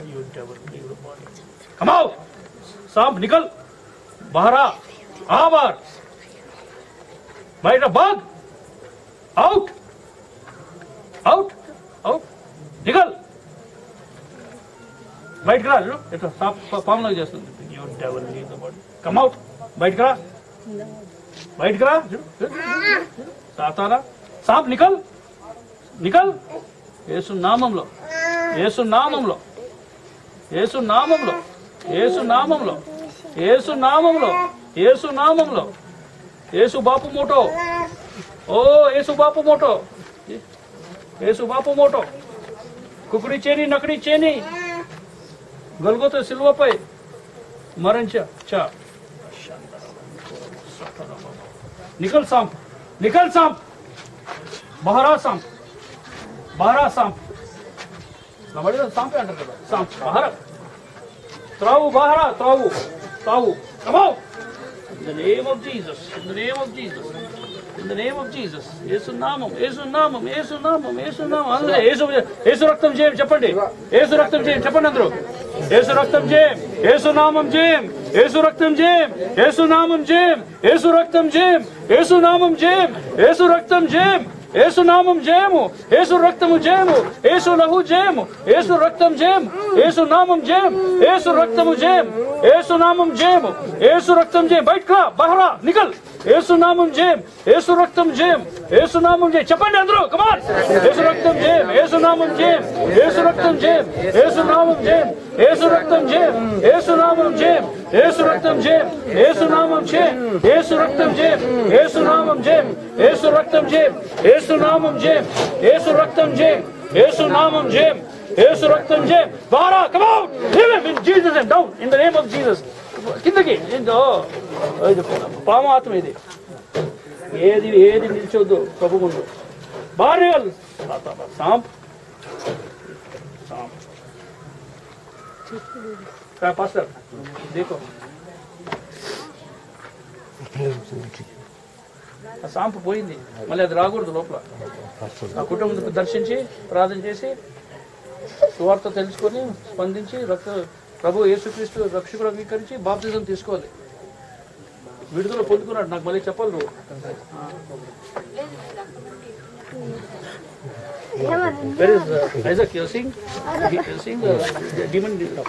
You devil, leave the body. Come out! सांप निकल बाहर आ बाहर बाहर भाग आउट आउट आउट निकल బయట రా ఇట్లా పాము లాగా చేస్తుంది you devil leave the body come out బయటకు రా సాతారా सांप निकल निकल యేసు నామములో యేసు నామములో యేసు నామములో యేసు నామములో యేసు నామములో యేసు నామములో యేసు బాపు మోటో ఓ యేసు బాపు మోటో యేసు బాపు మోటో కుకుడి చేని నకడి చేని గొల్గొతా సిలువపై మరణించా निकल सांप बहरा सांप सांप अंటారు కదా सांप बहरा त्राऊ बहरा त्राऊ come out in the name of Jesus in the name of Jesus in the name of Jesus యేసు నామం అందరూ యేసు రక్తం జయం చెప్పండి యేసు రక్తం జయం చెప్పండి అందరూ యేసు రక్తం జయం యేసు నామం జయం యేసు రక్తం జయం యేసు నామం జయం యేసు రక్తం జయం యేసు నామం జయం యేసు రక్తం జయం యేసు నామం జయము యేసు రక్తము జయము యేసు లహు జయము యేసు రక్తం జయం యేసు నామం జయం యేసు రక్తము జయం యేసు నామం జయము యేసు రక్తం జయం బయటకు బహరా నికల్ యేసు నామం జయం యేసు రక్తం జయం యేసు నామం జయం చెప్పండి అందరూ కమాన్ యేసు రక్తం జయం యేసు నామం జయం యేసు రక్తం జయం యేసు నామం జయం యేసు రక్తం జయం యేసు నామం జయం యేసు రక్తం జయం యేసు నామం జయం యేసు రక్తం జయం యేసు నామం జయం యేసు రక్తం జయం యేసు నామం జయం యేసు రక్తం జయం యేసు నామం జయం యేసు రక్తం జయం బారా come out live in Jesus and down in the name of Jesus కిందకి ఏందో పాము ఆత్మ ఇది ఏది నిలిచొద్దు ప్రభు ముందు బారే सांप పాస్టర్ देखो ఆ सांप పోయింది మళ్ళీ అది రాకూడదు లోపల ఆ కుటుంబం దర్శించి ప్రార్థన చేసి సువార్త తెలుసుకొని స్పందించి ప్రభు యేసుక్రీస్తు రక్షకుడు అంగీకరించి బాప్తిజం తీసుకోవాలి విడుదల పొందుకున్నాడు నాకు మళ్ళీ చెప్పాలి నువ్వు Where is Isaac? You're seeing the demon spirit of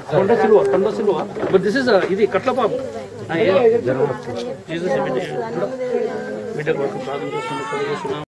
Konda Silva. But this is ఇది కట్లపాము జీసస్ బిడ్డ ప్రార్థన చేస్తున్న